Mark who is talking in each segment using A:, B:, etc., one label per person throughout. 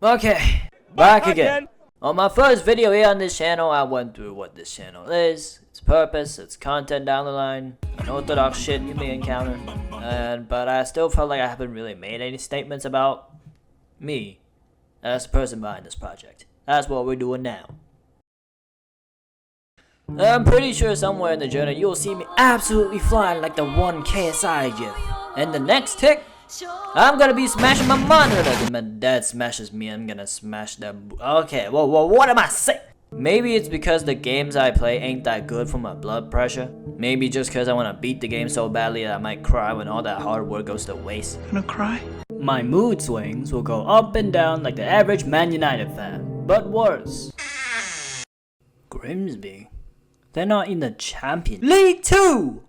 A: Okay, back again. On my first video here on this channel, I went through what this channel is, its purpose, its content down the line, unorthodox shit you may encounter, but I still felt like I haven't really made any statements about me as the person behind this project. That's what we're doing now. I'm pretty sure somewhere in the journey you'll see me absolutely flying like the one KSI gif. And the next tick, I'm gonna be smashing my monitor like my dad smashes me. I'm gonna smash them. Okay, whoa, what am I saying? Maybe it's because the games I play ain't that good for my blood pressure. Maybe just because I want to beat the game so badly that I might cry when all that hard work goes to waste.
B: Gonna cry?
A: My mood swings will go up and down like the average Man United fan, but worse. Grimsby? They're not in the Champions League 2!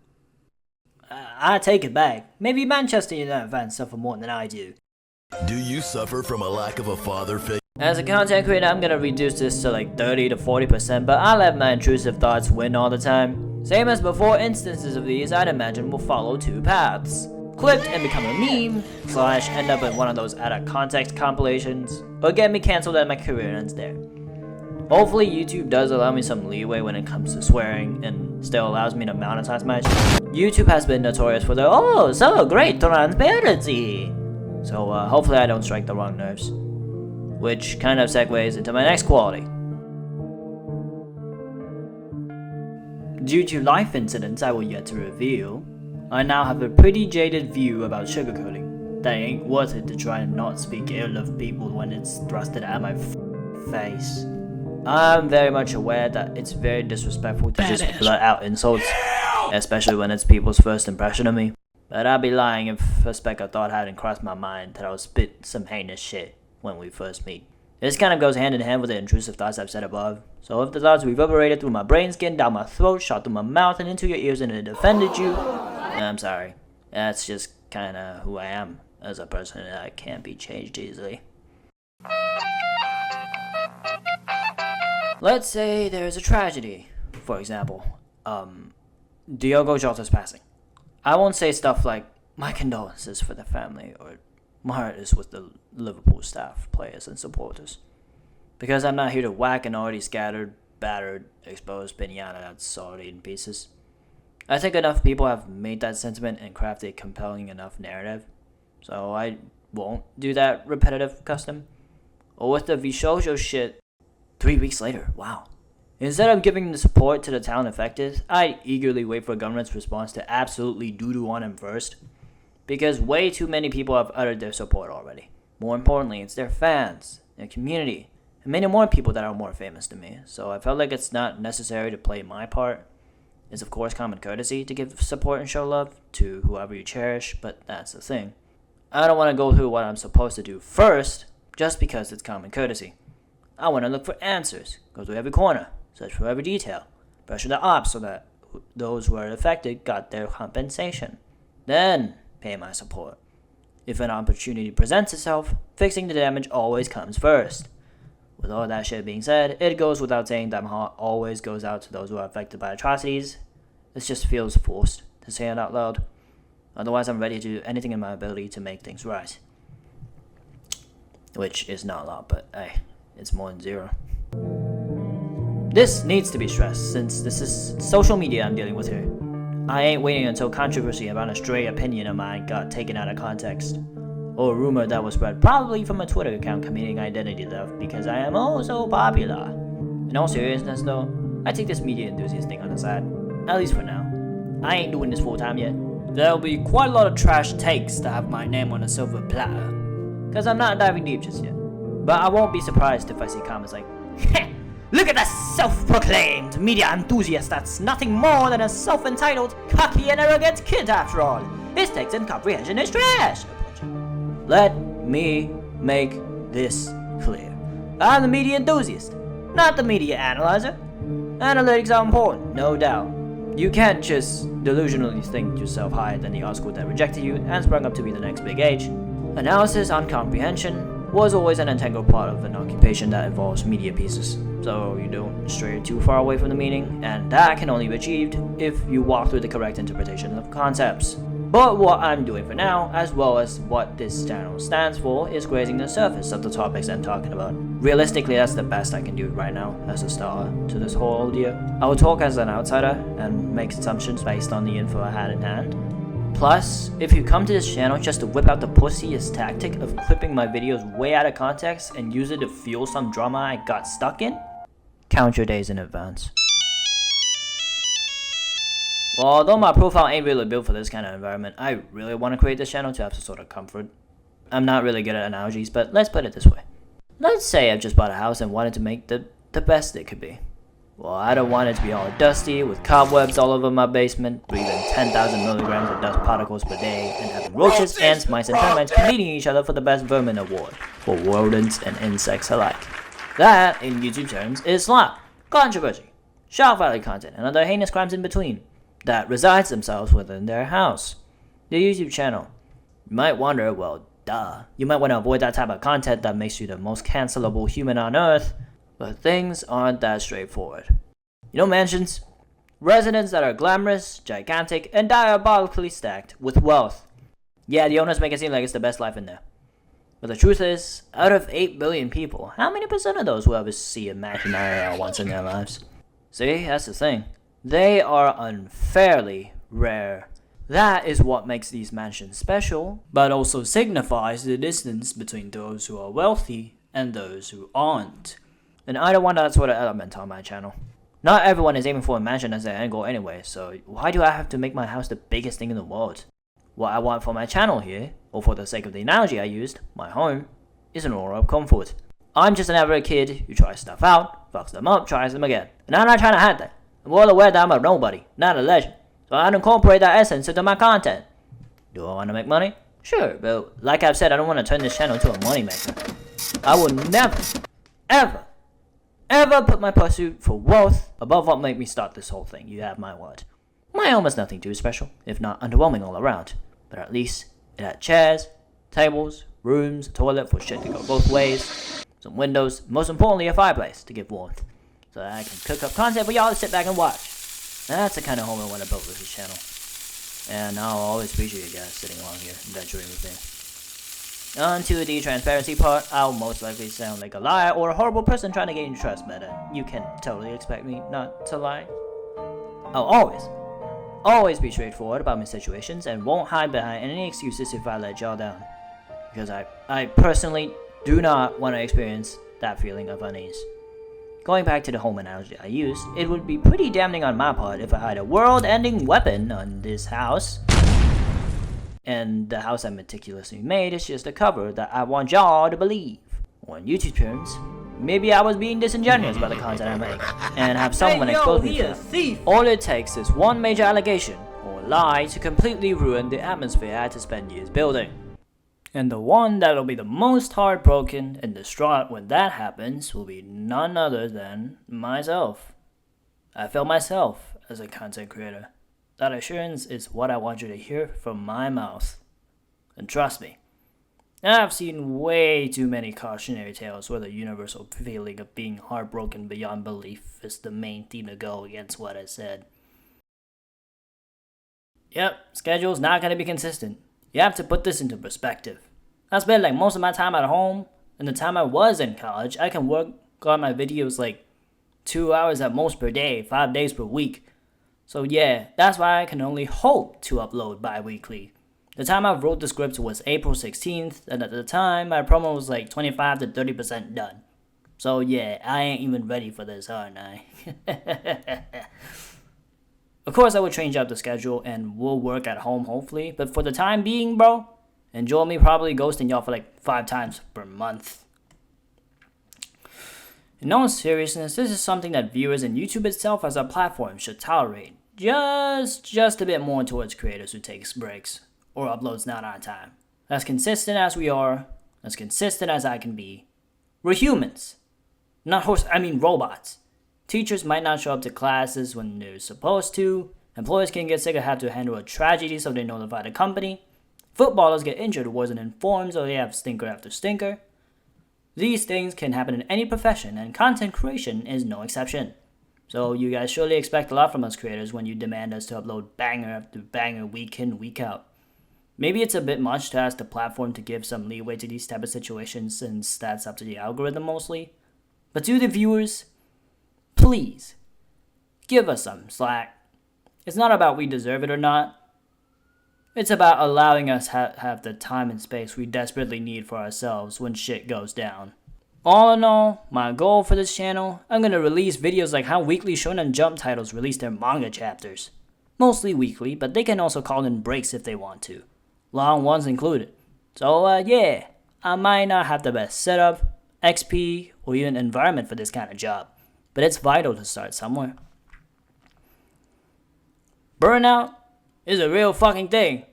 A: I take it back. Maybe Manchester United fans suffer more than I do.
C: Do you suffer from a lack of a father figure?
A: As a content creator, I'm gonna reduce this to like 30 to 40%, but I let my intrusive thoughts win all the time. Same as before, instances of these I'd imagine will follow two paths. Clipped and become a meme, / end up in one of those out of context compilations, or get me cancelled and my career ends there. Hopefully YouTube does allow me some leeway when it comes to swearing and still allows me to monetize my shit. YouTube has been notorious for their oh so great transparency. So hopefully I don't strike the wrong nerves. Which kind of segues into my next quality. Due to life incidents I will yet to reveal, I now have a pretty jaded view about sugarcoating. That ain't worth it to try and not speak ill of people when it's thrusted at my face. I'm very much aware that it's very disrespectful to just blurt out insults, especially when it's people's first impression of me. But I'd be lying if a speck of thought hadn't crossed my mind that I'll spit some heinous shit when we first meet. This kind of goes hand in hand with the intrusive thoughts I've said above. So if the thoughts reverberated through my brain skin, down my throat, shot through my mouth, and into your ears and it offended you, I'm sorry. That's just kinda who I am as a person, and I can't be changed easily. Let's say there's a tragedy, for example, Diogo Jota's passing. I won't say stuff like, my condolences for the family, or my heart is with the Liverpool staff, players, and supporters. Because I'm not here to whack an already scattered, battered, exposed pinata that's already in pieces. I think enough people have made that sentiment and crafted a compelling enough narrative, so I won't do that repetitive custom. Or with the Vishojo shit, 3 weeks later, wow. Instead of giving the support to the town affected, I eagerly wait for government's response to absolutely doo-doo on him first. Because way too many people have uttered their support already. More importantly, it's their fans, their community, and many more people that are more famous than me. So I felt like it's not necessary to play my part. It's of course common courtesy to give support and show love to whoever you cherish, but that's the thing. I don't want to go through what I'm supposed to do first, just because it's common courtesy. I want to look for answers, go through every corner, search for every detail, pressure the ops so that those who are affected got their compensation. Then pay my support. If an opportunity presents itself, fixing the damage always comes first. With all that shit being said, it goes without saying that my heart always goes out to those who are affected by atrocities. It just feels forced to say it out loud. Otherwise, I'm ready to do anything in my ability to make things right. Which is not a lot, but hey, it's more than zero. This needs to be stressed, since this is social media I'm dealing with here. I ain't waiting until controversy about a stray opinion of mine got taken out of context, or a rumor that was spread probably from a Twitter account committing identity theft because I am oh so popular. In all seriousness though, I take this media enthusiast thing on the side, at least for now. I ain't doing this full time yet. There'll be quite a lot of trash takes to have my name on a silver platter, cause I'm not diving deep just yet. But I won't be surprised if I see comments like, look at that self-proclaimed media enthusiast that's nothing more than a self-entitled, cocky and arrogant kid after all. His takes and comprehension is trash. Let me make this clear. I'm the media enthusiast, not the media analyzer. Analytics are important, no doubt. You can't just delusionally think yourself higher than the art school that rejected you and sprung up to be the next big age. Analysis on comprehension was always an integral part of an occupation that involves media pieces, so you don't stray too far away from the meaning, and that can only be achieved if you walk through the correct interpretation of concepts. But what I'm doing for now, as well as what this channel stands for, is grazing the surface of the topics I'm talking about. Realistically, that's the best I can do right now as a start to this whole idea. I will talk as an outsider and make assumptions based on the info I had in hand. Plus, if you come to this channel just to whip out the pussiest tactic of clipping my videos way out of context and use it to fuel some drama I got stuck in, count your days in advance. Well, although my profile ain't really built for this kind of environment, I really want to create this channel to have some sort of comfort. I'm not really good at analogies, but let's put it this way. Let's say I've just bought a house and wanted to make the best it could be. Well, I don't want it to be all dusty, with cobwebs all over my basement, breathing 10,000 milligrams of dust particles per day, and having roaches, ants, mice, and termites competing each other for the best vermin award, for rodents and insects alike. That, in YouTube terms, is slop, controversy, shout valley content, and other heinous crimes in between that resides themselves within their house. The YouTube channel. You might wonder, well, duh. You might want to avoid that type of content that makes you the most cancelable human on earth, but things aren't that straightforward. You know mansions? Residences that are glamorous, gigantic, and diabolically stacked with wealth. Yeah, the owners make it seem like it's the best life in there. But the truth is, out of 8 billion people, how many percent of those will ever see a mansion once in their lives? See, that's the thing. They are unfairly rare. That is what makes these mansions special, but also signifies the distance between those who are wealthy and those who aren't. And I don't want that sort of element on my channel. Not everyone is aiming for a mansion as their end goal anyway, so why do I have to make my house the biggest thing in the world? What I want for my channel here, or for the sake of the analogy I used, my home, is an aura of comfort. I'm just an average kid who tries stuff out, fucks them up, tries them again. And I'm not trying to hide that. I'm well aware that I'm a nobody, not a legend. So I incorporate that essence into my content. Do I want to make money? Sure, but like I've said, I don't want to turn this channel into a moneymaker. I will never, ever put my pursuit for wealth above what made me start this whole thing. You have my word. My home was nothing too special, if not underwhelming all around. But at least it had chairs, tables, rooms, a toilet for shit to go both ways, some windows, most importantly a fireplace to give warmth, so that I can cook up content for y'all to sit back and watch. That's the kind of home I want to build with this channel. And I'll always appreciate you guys sitting along here and venturing with me. On to the transparency part, I'll most likely sound like a liar or a horrible person trying to gain your trust, but you can totally expect me not to lie. I'll always be straightforward about my situations and won't hide behind any excuses if I let y'all down. Because I personally do not want to experience that feeling of unease. Going back to the home analogy I used, it would be pretty damning on my part if I had a world-ending weapon on this house, and the house I meticulously made is just a cover that I want y'all to believe. Or in YouTube terms, maybe I was being disingenuous about the content I make, and have someone expose me for that. All it takes is one major allegation, or lie, to completely ruin the atmosphere I had to spend years building. And the one that'll be the most heartbroken and distraught when that happens will be none other than myself. I failed myself as a content creator. That assurance is what I want you to hear from my mouth. And trust me, I've seen way too many cautionary tales where the universal feeling of being heartbroken beyond belief is the main theme to go against what I said. Yep, schedule's not going to be consistent. You have to put this into perspective. I spend like most of my time at home, and the time I was in college, I can work on my videos like 2 hours at most per day, 5 days per week. So yeah, that's why I can only hope to upload bi-weekly. The time I wrote the script was April 16th, and at the time, my promo was like 25 to 30% done. So yeah, I ain't even ready for this, aren't I? Of course, I would change up the schedule and we'll work at home hopefully, but for the time being, bro, enjoy me probably ghosting y'all for like 5 times per month. In all seriousness, this is something that viewers and YouTube itself as a platform should tolerate. Just a bit more towards creators who takes breaks or uploads not on time. As consistent as we are, as consistent as I can be, we're humans. Not robots. Teachers might not show up to classes when they're supposed to. Employees can get sick or have to handle a tragedy, so they notify the company. Footballers get injured or wasn't informed, so they have stinker after stinker. These things can happen in any profession, and content creation is no exception. So you guys surely expect a lot from us creators when you demand us to upload banger after banger week in, week out. Maybe it's a bit much to ask the platform to give some leeway to these type of situations since that's up to the algorithm mostly. But to the viewers, please, give us some slack. It's not about we deserve it or not. It's about allowing us have the time and space we desperately need for ourselves when shit goes down. All in all, my goal for this channel, I'm gonna release videos like how weekly Shonen Jump titles release their manga chapters. Mostly weekly, but they can also call in breaks if they want to. Long ones included. So yeah, I might not have the best setup, XP, or even environment for this kind of job, but it's vital to start somewhere. Burnout is a real fucking thing.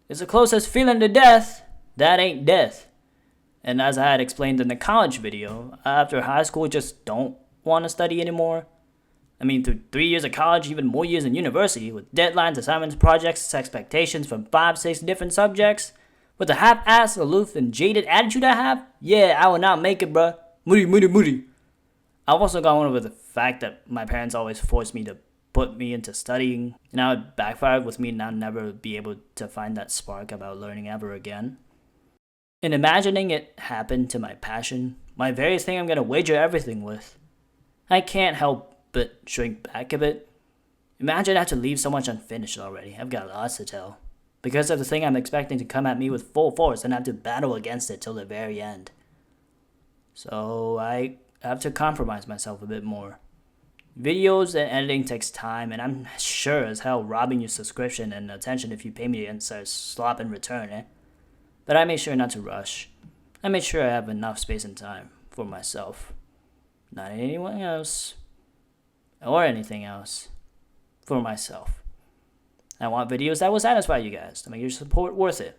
A: It's the closest feeling to death that ain't death. And as I had explained in the college video, after high school I just don't want to study anymore. I mean, through 3 years of college, even more years in university, with deadlines, assignments, projects, expectations from 5-6 different subjects, with the half-assed, aloof, and jaded attitude I have, yeah, I will not make it, bruh. Moody. I've also gone over the fact that my parents always forced me to put me into studying, and now it backfired with me now never be able to find that spark about learning ever again. In imagining it happen to my passion, my very thing I'm gonna wager everything with, I can't help but shrink back a bit. Imagine I have to leave so much unfinished already. I've got lots to tell. Because of the thing I'm expecting to come at me with full force and have to battle against it till the very end. So I have to compromise myself a bit more. Videos and editing takes time, and I'm sure as hell robbing your subscription and attention if you pay me and start slop in return, eh? But I make sure not to rush. I make sure I have enough space and time for myself. Not anyone else. Or anything else. For myself. I want videos that will satisfy you guys, to make your support worth it.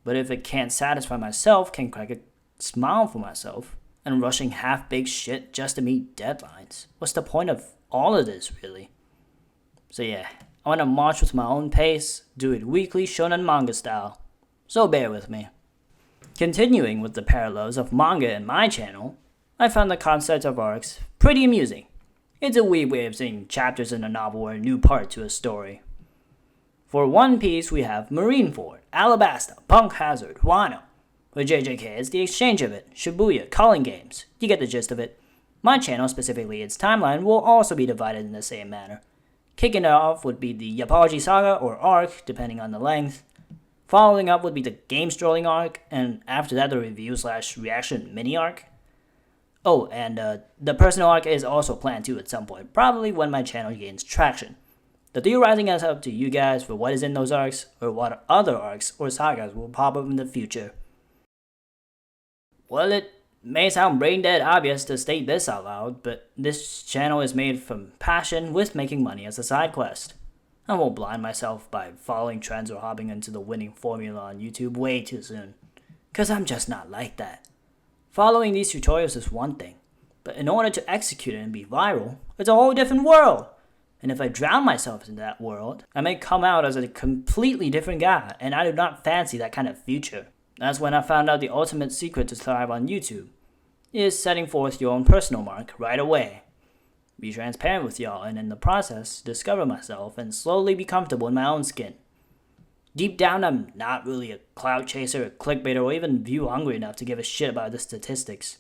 A: But if it can't satisfy myself, can crack a smile for myself, and rushing half-baked shit just to meet deadlines, what's the point of all of this, really? So yeah, I want to march with my own pace, do it weekly shonen manga style. So bear with me. Continuing with the parallels of manga and my channel, I found the concept of arcs pretty amusing. It's a weird way of saying chapters in a novel or a new part to a story. For One Piece, we have Marineford, Alabasta, Punk Hazard, Wano. With JJK, it's the exchange of it, Shibuya, Calling Games. You get the gist of it. My channel, specifically its timeline, will also be divided in the same manner. Kicking it off would be the Yappaji Saga, or arc, depending on the length. Following up would be the game strolling arc, and after that the review/reaction mini arc. Oh, and the personal arc is also planned too at some point, probably when my channel gains traction. The theorizing is up to you guys for what is in those arcs, or what other arcs or sagas will pop up in the future. Well, it may sound brain dead obvious to state this out loud, but this channel is made from passion with making money as a side quest. I won't blind myself by following trends or hopping into the winning formula on YouTube way too soon, cause I'm just not like that. Following these tutorials is one thing, but in order to execute it and be viral, it's a whole different world. And if I drown myself in that world, I may come out as a completely different guy, and I do not fancy that kind of future. That's when I found out the ultimate secret to thrive on YouTube is setting forth your own personal mark right away. Be transparent with y'all, and in the process, discover myself and slowly be comfortable in my own skin. Deep down, I'm not really a clout chaser, a clickbaiter, or even view hungry enough to give a shit about the statistics.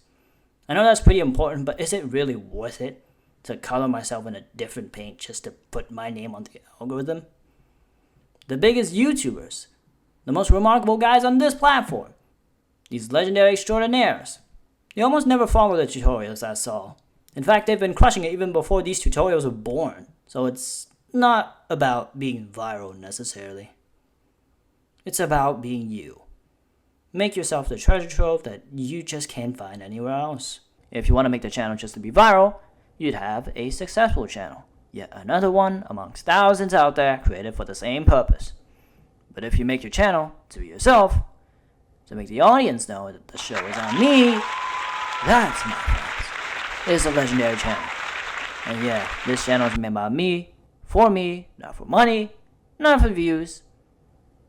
A: I know that's pretty important, but is it really worth it to color myself in a different paint just to put my name on the algorithm? The biggest YouTubers, the most remarkable guys on this platform, these legendary extraordinaires, they almost never follow the tutorials I saw. In fact, they've been crushing it even before these tutorials were born, so it's not about being viral necessarily. It's about being you. Make yourself the treasure trove that you just can't find anywhere else. If you want to make the channel just to be viral, you'd have a successful channel. Yet another one amongst thousands out there created for the same purpose. But if you make your channel to be yourself, to make the audience know that the show is on me, that's, my friends, is a legendary channel. And yeah, this channel is made by me, for me, not for money, not for views.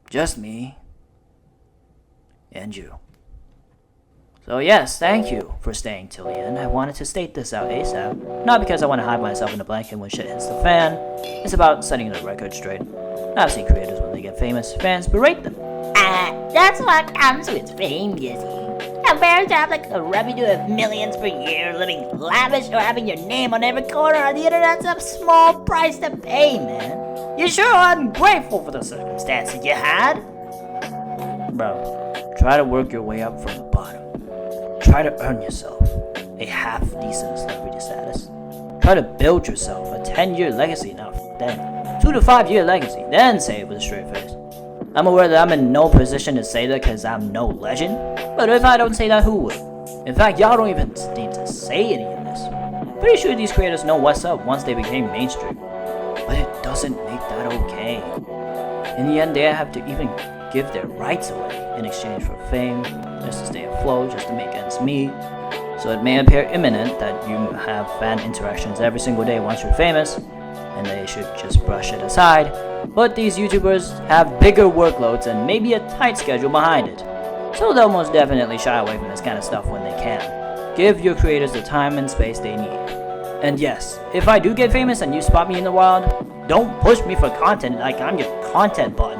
A: Just me and you. So yes, thank you for staying till the end. I wanted to state this out ASAP. Not because I want to hide myself in a blanket when shit hits the fan. It's about setting the record straight. I've seen creators when they get famous, fans berate them.
B: That's what comes with fame, Jesse. Compared to have like a revenue of millions per year, living lavish, or having your name on every corner on the internet's a small price to pay, man. You sure are ungrateful for the circumstances you had.
A: Bro, try to work your way up from the bottom. Try to earn yourself a half-decent celebrity status. Try to build yourself a 10-year legacy now, then 2 to 5 year legacy, then say it with a straight face. I'm aware that I'm in no position to say that because I'm no legend, but if I don't say that, who will? In fact, y'all don't even need to say any of this. Pretty sure these creators know what's up once they became mainstream, but it doesn't make that okay. In the end, they have to even give their rights away in exchange for fame, just to stay afloat, just to make ends meet. So it may appear imminent that you have fan interactions every single day once you're famous, and they should just brush it aside. But these YouTubers have bigger workloads and maybe a tight schedule behind it. So they'll most definitely shy away from this kind of stuff when they can. Give your creators the time and space they need. And yes, if I do get famous and you spot me in the wild, don't push me for content like I'm your content button.